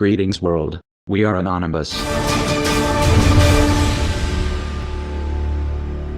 Greetings world, we are anonymous.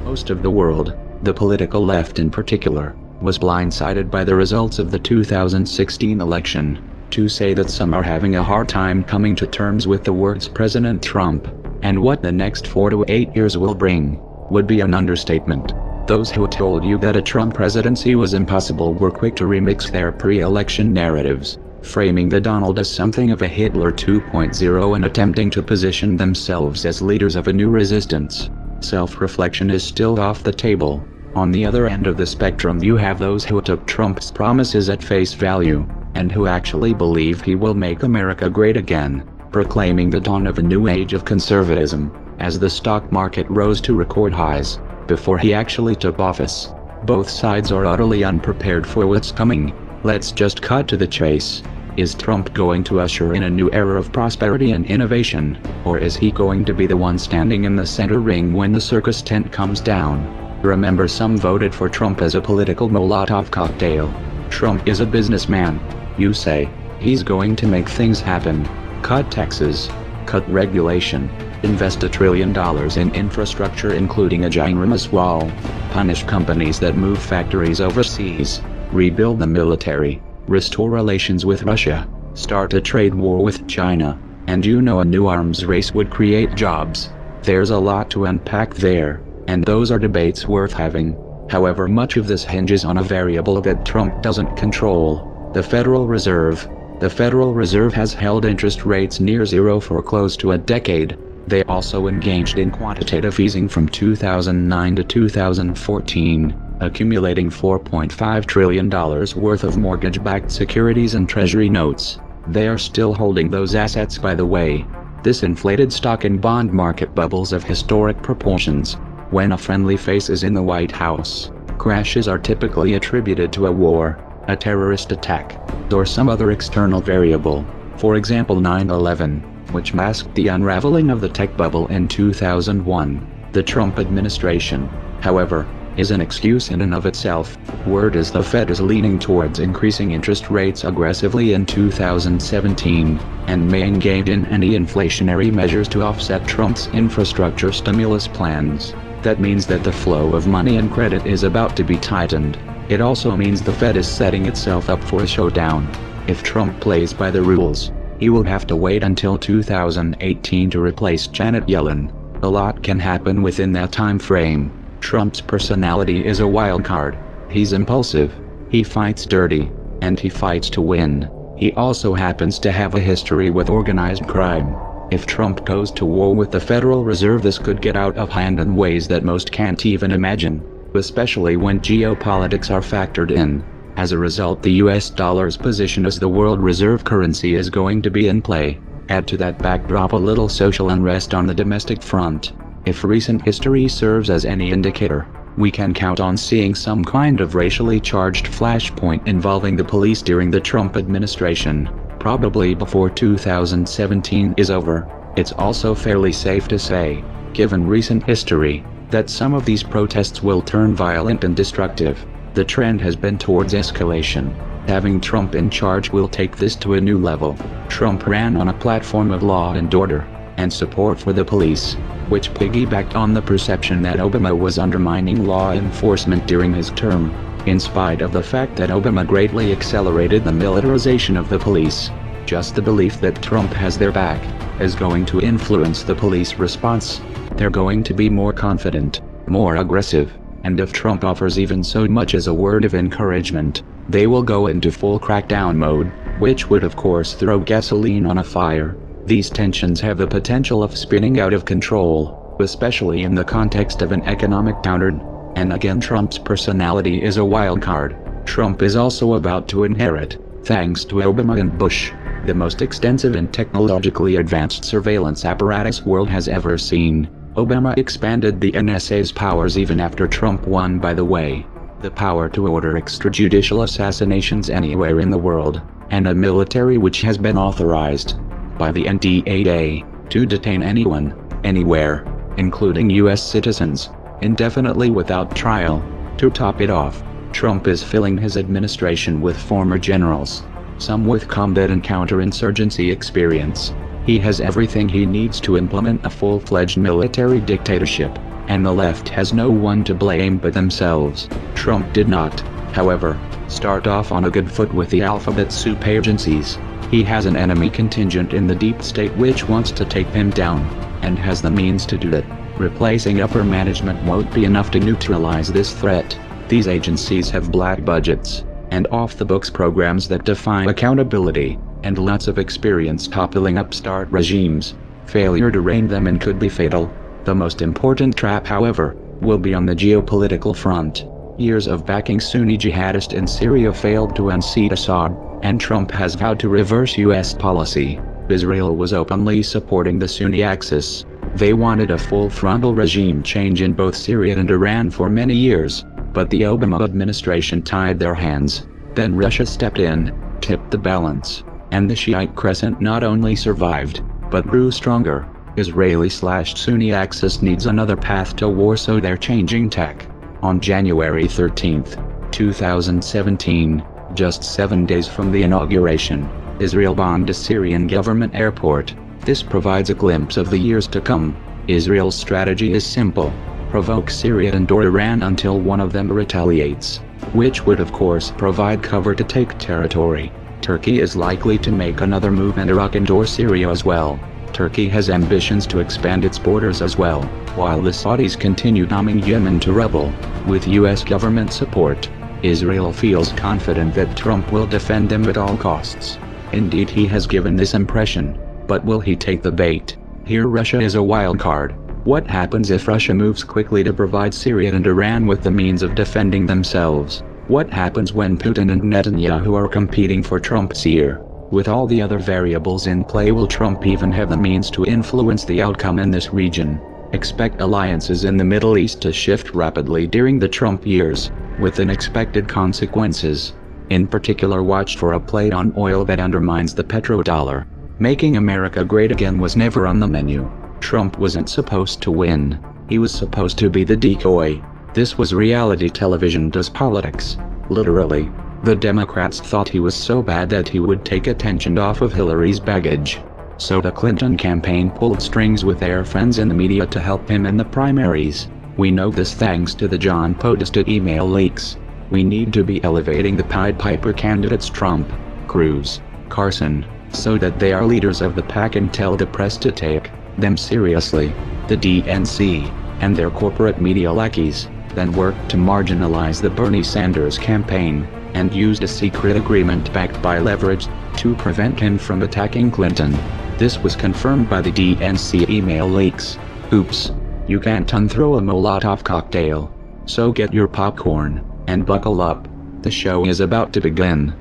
Most of the world, the political left in particular, was blindsided by the results of the 2016 election. To say that some are having a hard time coming to terms with the words President Trump, and what the next 4 to 8 years will bring, would be an understatement. Those who told you that a Trump presidency was impossible were quick to remix their pre-election narratives, framing the Donald as something of a Hitler 2.0 and attempting to position themselves as leaders of a new resistance. Self-reflection is still off the table. On the other end of the spectrum you have those who took Trump's promises at face value, and who actually believe he will make America great again, proclaiming the dawn of a new age of conservatism, as the stock market rose to record highs, before he actually took office. Both sides are utterly unprepared for what's coming. Let's just cut to the chase. Is Trump going to usher in a new era of prosperity and innovation, or is he going to be the one standing in the center ring when the circus tent comes down? Remember, some voted for Trump as a political Molotov cocktail. Trump is a businessman. You say, he's going to make things happen. Cut taxes, cut regulation, invest $1 trillion in infrastructure including a ginormous wall, punish companies that move factories overseas, rebuild the military, restore relations with Russia, start a trade war with China, and a new arms race would create jobs. There's a lot to unpack there, and those are debates worth having. However, much of this hinges on a variable that Trump doesn't control: the Federal Reserve. The Federal Reserve has held interest rates near zero for close to a decade. They also engaged in quantitative easing from 2009 to 2014. Accumulating $4.5 trillion worth of mortgage-backed securities and treasury notes. They are still holding those assets, by the way. This inflated stock and bond market bubbles of historic proportions. When a friendly face is in the White House, crashes are typically attributed to a war, a terrorist attack, or some other external variable. For example, 9/11, which masked the unraveling of the tech bubble in 2001. The Trump administration, however, is an excuse in and of itself. Word is the Fed is leaning towards increasing interest rates aggressively in 2017, and may engage in anti-inflationary measures to offset Trump's infrastructure stimulus plans. That means that the flow of money and credit is about to be tightened. It also means the Fed is setting itself up for a showdown. If Trump plays by the rules, he will have to wait until 2018 to replace Janet Yellen. A lot can happen within that time frame. Trump's personality is a wild card. He's impulsive, he fights dirty, and he fights to win. He also happens to have a history with organized crime. If Trump goes to war with the Federal Reserve, this could get out of hand in ways that most can't even imagine, especially when geopolitics are factored in. As a result, the US dollar's position as the world reserve currency is going to be in play. Add to that backdrop a little social unrest on the domestic front. If recent history serves as any indicator, we can count on seeing some kind of racially charged flashpoint involving the police during the Trump administration, probably before 2017 is over. It's also fairly safe to say, given recent history, that some of these protests will turn violent and destructive. The trend has been towards escalation. Having Trump in charge will take this to a new level. Trump ran on a platform of law and order, and support for the police, which piggybacked on the perception that Obama was undermining law enforcement during his term. In spite of the fact that Obama greatly accelerated the militarization of the police, just the belief that Trump has their back is going to influence the police response. They're going to be more confident, more aggressive, and if Trump offers even so much as a word of encouragement, they will go into full crackdown mode, which would of course throw gasoline on a fire. These tensions have the potential of spinning out of control, especially in the context of an economic downturn. And again, Trump's personality is a wild card. Trump is also about to inherit, thanks to Obama and Bush, the most extensive and technologically advanced surveillance apparatus world has ever seen. Obama expanded the NSA's powers even after Trump won, by the way. The power to order extrajudicial assassinations anywhere in the world, and a military which has been authorized by the NDAA to detain anyone, anywhere, including US citizens, indefinitely without trial. To top it off, Trump is filling his administration with former generals, some with combat and counterinsurgency experience. He has everything he needs to implement a full-fledged military dictatorship, and the left has no one to blame but themselves. Trump did not, however, start off on a good foot with the alphabet soup agencies. He has an enemy contingent in the deep state which wants to take him down, and has the means to do it. Replacing upper management won't be enough to neutralize this threat. These agencies have black budgets, and off-the-books programs that defy accountability, and lots of experience toppling upstart regimes. Failure to rein them in could be fatal. The most important trap, however, will be on the geopolitical front. Years of backing Sunni jihadists in Syria failed to unseat Assad, and Trump has vowed to reverse U.S. policy. Israel was openly supporting the Sunni axis. They wanted a full-frontal regime change in both Syria and Iran for many years, but the Obama administration tied their hands. Then Russia stepped in, tipped the balance, and the Shiite crescent not only survived, but grew stronger. Israeli/Sunni axis needs another path to war, so they're changing tack. On January 13, 2017, just 7 days from the inauguration, Israel bombed a Syrian government airport. This provides a glimpse of the years to come. Israel's strategy is simple: provoke Syria and/or Iran until one of them retaliates, which would of course provide cover to take territory. Turkey is likely to make another move in Iraq and/or Syria as well. Turkey has ambitions to expand its borders as well, while the Saudis continue numbing Yemen to rubble. With US government support, Israel feels confident that Trump will defend them at all costs. Indeed, he has given this impression. But will he take the bait? Here Russia is a wild card. What happens if Russia moves quickly to provide Syria and Iran with the means of defending themselves? What happens when Putin and Netanyahu are competing for Trump's ear? With all the other variables in play, will Trump even have the means to influence the outcome in this region? Expect alliances in the Middle East to shift rapidly during the Trump years, with unexpected consequences. In particular, watch for a play on oil that undermines the petrodollar. Making America great again was never on the menu. Trump wasn't supposed to win. He was supposed to be the decoy. This was reality television does politics. Literally. The Democrats thought he was so bad that he would take attention off of Hillary's baggage. So the Clinton campaign pulled strings with their friends in the media to help him in the primaries. We know this thanks to the John Podesta email leaks. We need to be elevating the Pied Piper candidates Trump, Cruz, Carson, so that they are leaders of the pack and tell the press to take them seriously. The DNC, and their corporate media lackeys, then worked to marginalize the Bernie Sanders campaign, and used a secret agreement backed by leverage, to prevent him from attacking Clinton. This was confirmed by the DNC email leaks. Oops. You can't unthrow a Molotov cocktail. So get your popcorn, and buckle up. The show is about to begin.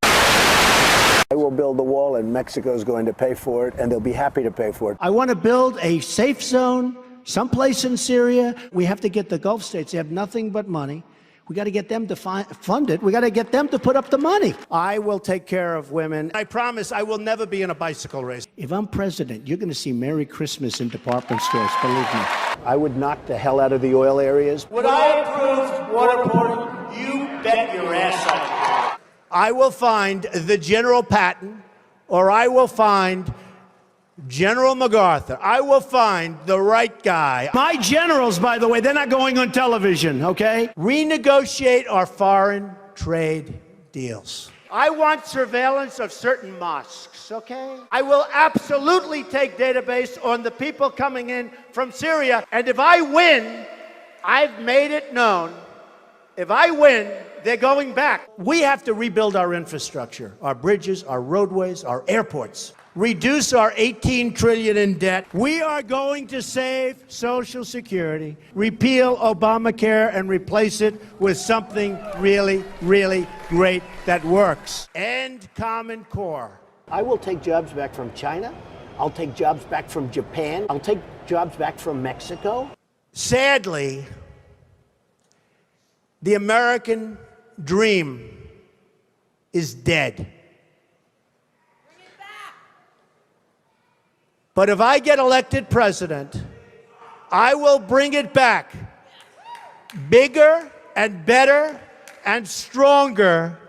I will build the wall, and Mexico is going to pay for it, and they'll be happy to pay for it. I want to build a safe zone someplace in Syria. We have to get the Gulf states. They have nothing but money. We got to get them to fund it. We got to get them to put up the money. I will take care of women. I promise I will never be in a bicycle race. If I'm president, you're going to see Merry Christmas in department stores, believe me. I would knock the hell out of the oil areas. Would I approve waterboarding? You bet your ass I would. I will find the General Patton, or I will find General MacArthur. I will find the right guy. My generals, by the way, they're not going on television, okay? Renegotiate our foreign trade deals. I want surveillance of certain mosques, okay? I will absolutely take database on the people coming in from Syria. And if I win, I've made it known, if I win, they're going back. We have to rebuild our infrastructure, our bridges, our roadways, our airports. Reduce our $18 trillion in debt. We are going to save Social Security, repeal Obamacare, and replace it with something really, really great that works. End Common Core. I will take jobs back from China. I'll take jobs back from Japan. I'll take jobs back from Mexico. Sadly, the American dream is dead. But if I get elected president, I will bring it back bigger and better and stronger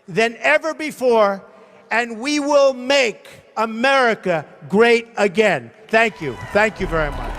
than ever before and we will make America great again. Thank you. Thank you very much.